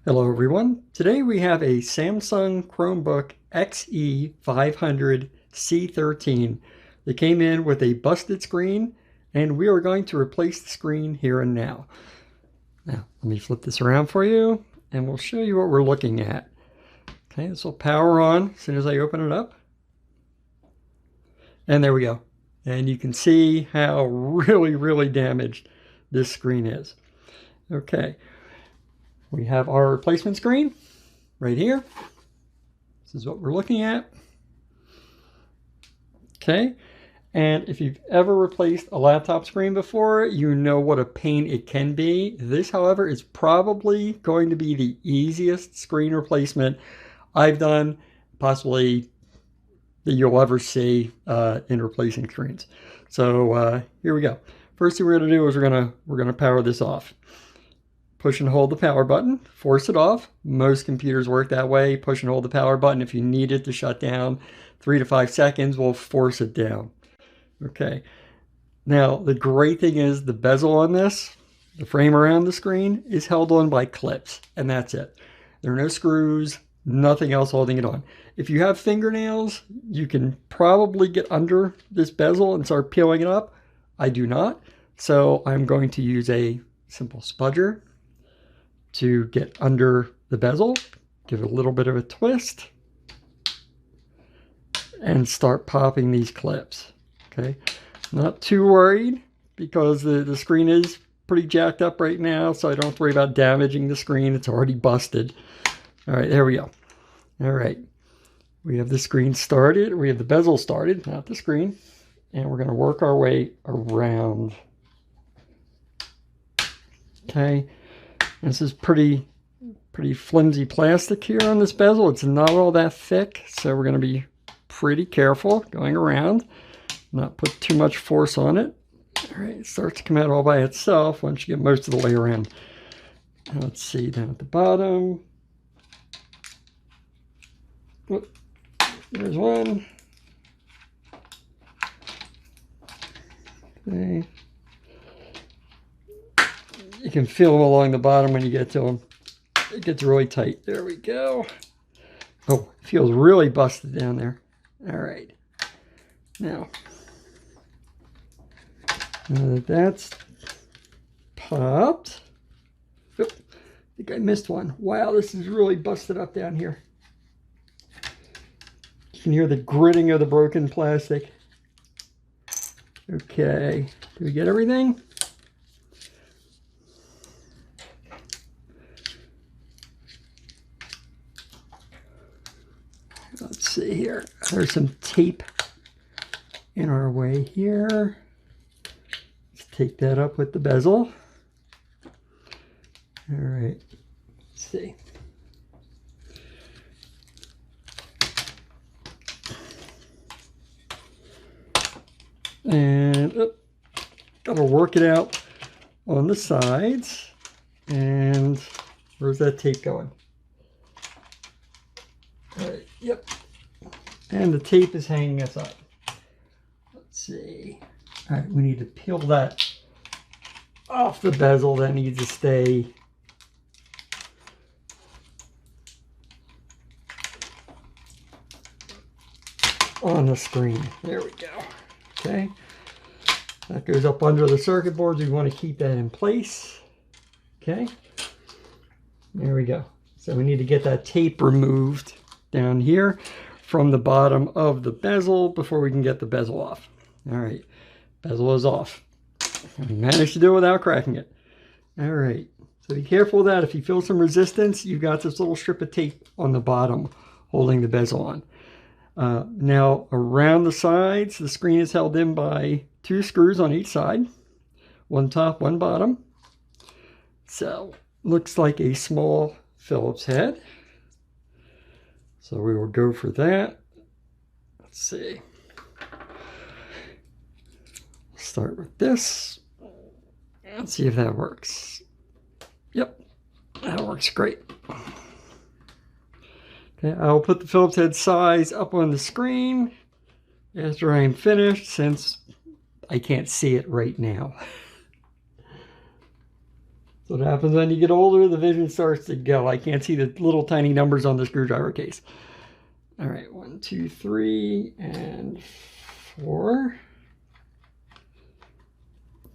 Hello everyone. Today we have a Samsung Chromebook xe500c13 that came in with a busted screen, and we are going to replace the screen here and now. Now let me flip this around for you and we'll show you what we're looking at. Okay, this will power on as soon as I open it up. And there we go. And you can see how really damaged this screen is. Okay. We have our replacement screen right here. This is what we're looking at. Okay, and if you've ever replaced a laptop screen before, you know what a pain it can be. This, however, is probably going to be the easiest screen replacement I've done, possibly that you'll ever see in replacing screens. So here we go. First thing we're going to do is we're going to power this off. Push and hold the power button, force it off. Most computers work that way. Push and hold the power button. If you need it to shut down, 3 to 5 seconds will force it down. Okay. Now, the great thing is the bezel on this, the frame around the screen, is held on by clips, and that's it. There are no screws, nothing else holding it on. If you have fingernails, you can probably get under this bezel and start peeling it up. I do not, so I'm going to use a simple spudger to get under the bezel, give it a little bit of a twist, and start popping these clips. Okay, not too worried because the screen is pretty jacked up right now, so I don't have to worry about damaging the screen. It's already busted. All right, there we go. All right, we have the screen started. We have the bezel started, not the screen, and we're going to work our way around. Okay. This is pretty flimsy plastic here on this bezel. It's not all that thick, so we're going to be pretty careful going around, not put too much force on it. All right, it starts to come out all by itself once you get most of the way around. Now let's see, down at the bottom. Whoop, there's one. Okay. You can feel them along the bottom when you get to them. It gets really tight. There we go. Oh, it feels really busted down there. All right. Now that that's popped. Oop, I think I missed one. Wow, this is really busted up down here. You can hear the gritting of the broken plastic. Okay. Did we get everything? Let's see here. There's some tape in our way here. Let's take that up with the bezel. All right. Let's see. And gotta work it out on the sides. And where's that tape going? All right, yep. And the tape is hanging us up. Let's see. All right, we need to peel that off the bezel. That needs to stay on the screen. There we go. Okay. That goes up under the circuit boards. We want to keep that in place. Okay. There we go. So we need to get that tape removed down here from the bottom of the bezel before we can get the bezel off. All right, bezel is off. We managed to do it without cracking it. All right, so be careful of that. If you feel some resistance, you've got this little strip of tape on the bottom holding the bezel on. Now around the sides, the screen is held in by 2 screws on each side, one top, one bottom. So looks like a small Phillips head. So we will go for that. Let's see. Start with this. Let's see if that works. Yep, that works great. Okay, I'll put the Phillips head size up on the screen after I'm finished, since I can't see it right now. So what happens when you get older, the vision starts to go. I can't see the little tiny numbers on the screwdriver case. All right, 1, 2, 3, and 4.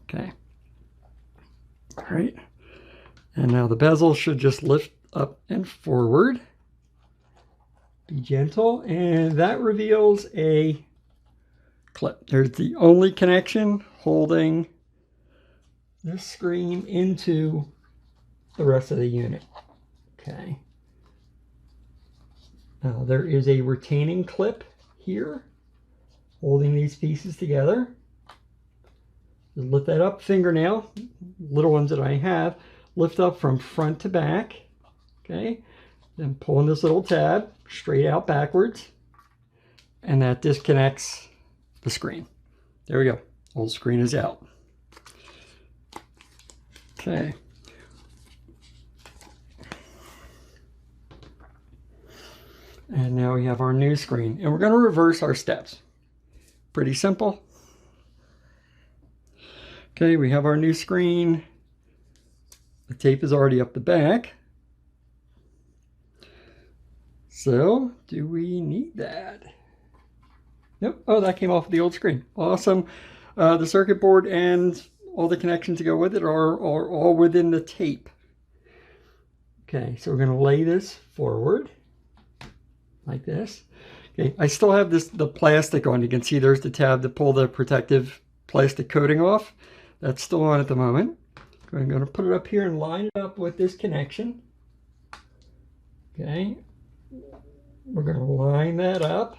Okay. All right. And now the bezel should just lift up and forward. Be gentle, and that reveals a clip. There's the only connection holding this screen into the rest of the unit. Okay. Now there is a retaining clip here holding these pieces together. Just lift that up, fingernail, little ones that I have, lift up from front to back. Okay. Then pull in this little tab straight out backwards, and that disconnects the screen. There we go. Old screen is out. Okay. And now we have our new screen, and we're going to reverse our steps. Pretty simple. Okay, we have our new screen. The tape is already up the back. So, do we need that? Nope. Oh, that came off the old screen. Awesome. The circuit board and all the connections to go with it are all within the tape. Okay, so we're going to lay this forward like this. Okay, I still have the plastic on. You can see there's the tab to pull the protective plastic coating off. That's still on at the moment. I'm going to put it up here and line it up with this connection. Okay, we're going to line that up.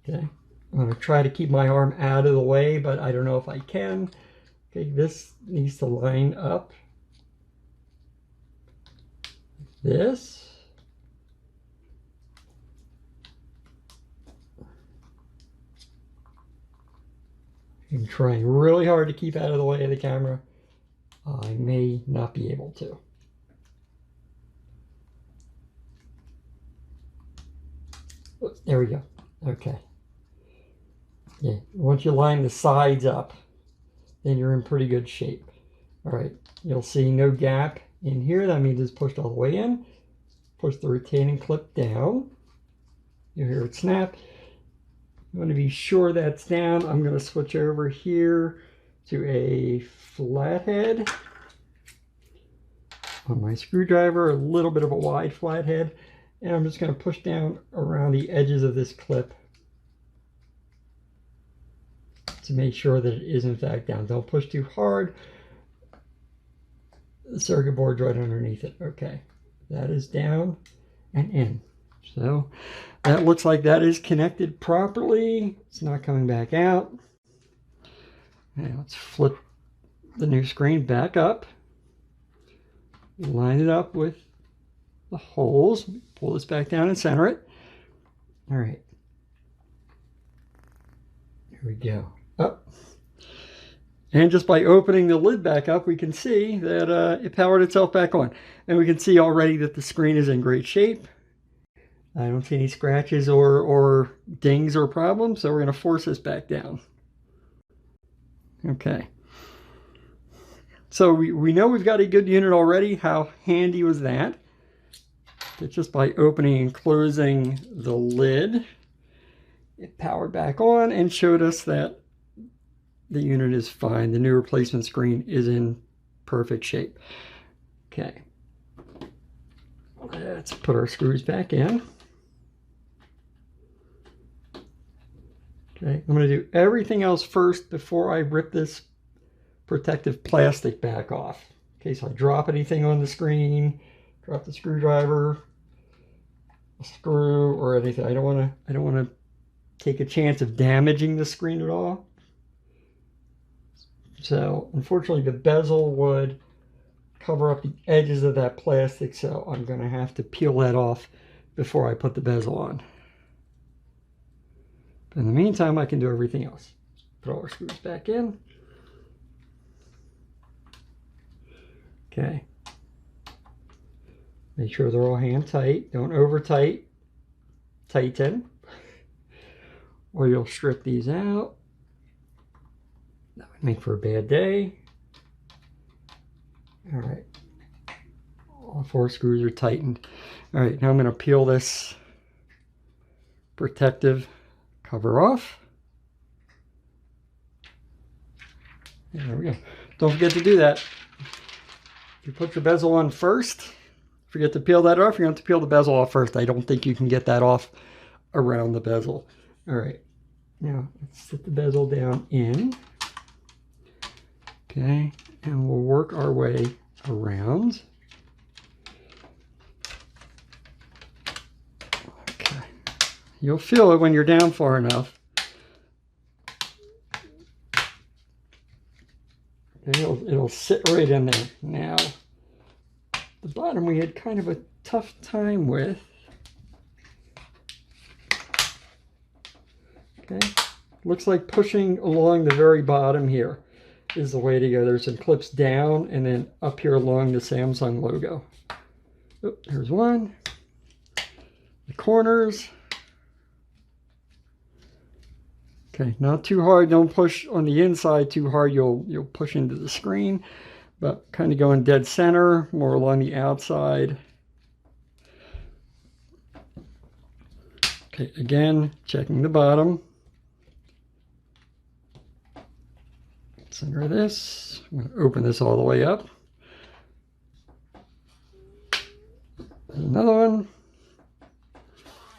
Okay, I'm going to try to keep my arm out of the way, but I don't know if I can. Okay, this needs to line up. This. I'm trying really hard to keep out of the way of the camera. I may not be able to. Oops, there we go. Okay. Yeah, once you line the sides up, then you're in pretty good shape. All right, you'll see no gap in here. That means it's pushed all the way in. Push the retaining clip down. You hear it snap. You want to be sure that's down. I'm going to switch over here to a flathead on my screwdriver, a little bit of a wide flathead, and I'm just going to push down around the edges of this clip to make sure that it is in fact down. Don't push too hard. The circuit board's right underneath it. Okay, that is down and in. So that looks like that is connected properly. It's not coming back out. Now let's flip the new screen back up. Line it up with the holes. Pull this back down and center it. All right. Here we go. Up. And just by opening the lid back up, we can see that it powered itself back on. And we can see already that the screen is in great shape. I don't see any scratches or dings or problems, so we're going to force this back down. Okay. So we know we've got a good unit already. How handy was that? That just by opening and closing the lid, it powered back on and showed us that the unit is fine. The new replacement screen is in perfect shape. Okay. Let's put our screws back in. Okay, I'm going to do everything else first before I rip this protective plastic back off. In case I drop anything on the screen, drop the screwdriver, a screw, or anything. I don't want to take a chance of damaging the screen at all. So unfortunately the bezel would cover up the edges of that plastic, so I'm going to have to peel that off before I put the bezel on. But in the meantime, I can do everything else. Put all our screws back in. Okay. Make sure they're all hand tight. Don't over tighten, or you'll strip these out. That would make for a bad day. All right. All 4 screws are tightened. All right, now I'm going to peel this protective cover off. There we go. Don't forget to do that. If you put your bezel on first, forget to peel that off. You're going to have to peel the bezel off first. I don't think you can get that off around the bezel. All right, now let's sit the bezel down in. Okay, and we'll work our way around. Okay, you'll feel it when you're down far enough. It'll sit right in there. Now, the bottom we had kind of a tough time with. Okay, looks like pushing along the very bottom here is the way to go. There's some clips down and then up here along the Samsung logo. Oh, there's one. The corners. Okay, not too hard. Don't push on the inside too hard. You'll push into the screen, but kind of going dead center, more along the outside. Okay, again, checking the bottom. Center of this. I'm going to open this all the way up. There's another one.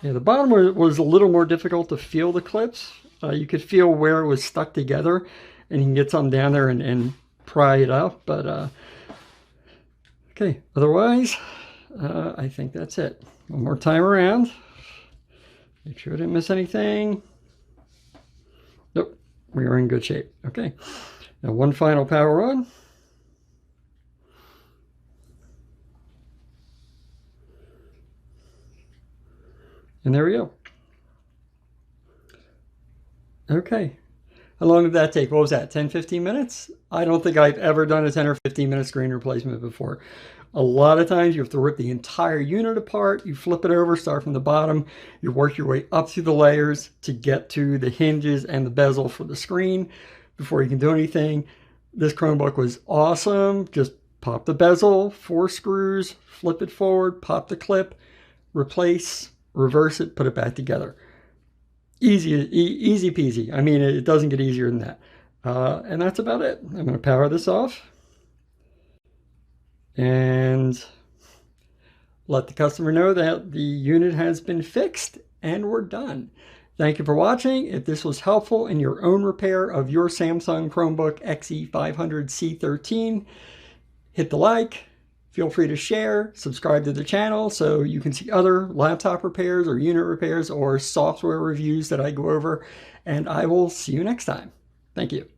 Yeah, the bottom was a little more difficult to feel the clips. You could feel where it was stuck together, and you can get something down there and pry it up. But okay, otherwise, I think that's it. One more time around. Make sure I didn't miss anything. Nope, we are in good shape. Okay, now one final power on. And there we go. Okay. How long did that take? What was that, 10, 15 minutes? I don't think I've ever done a 10 or 15 minute screen replacement before. A lot of times you have to rip the entire unit apart. You flip it over, start from the bottom. You work your way up through the layers to get to the hinges and the bezel for the screen before you can do anything. This Chromebook was awesome. Just pop the bezel, 4 screws, flip it forward, pop the clip, replace, reverse it, put it back together. Easy peasy. I mean, it doesn't get easier than that. And that's about it. I'm going to power this off and let the customer know that the unit has been fixed and we're done. Thank you for watching. If this was helpful in your own repair of your Samsung Chromebook xe500c13, hit the like. Feel free to share, subscribe to the channel so you can see other laptop repairs or unit repairs or software reviews that I go over. And I will see you next time. Thank you.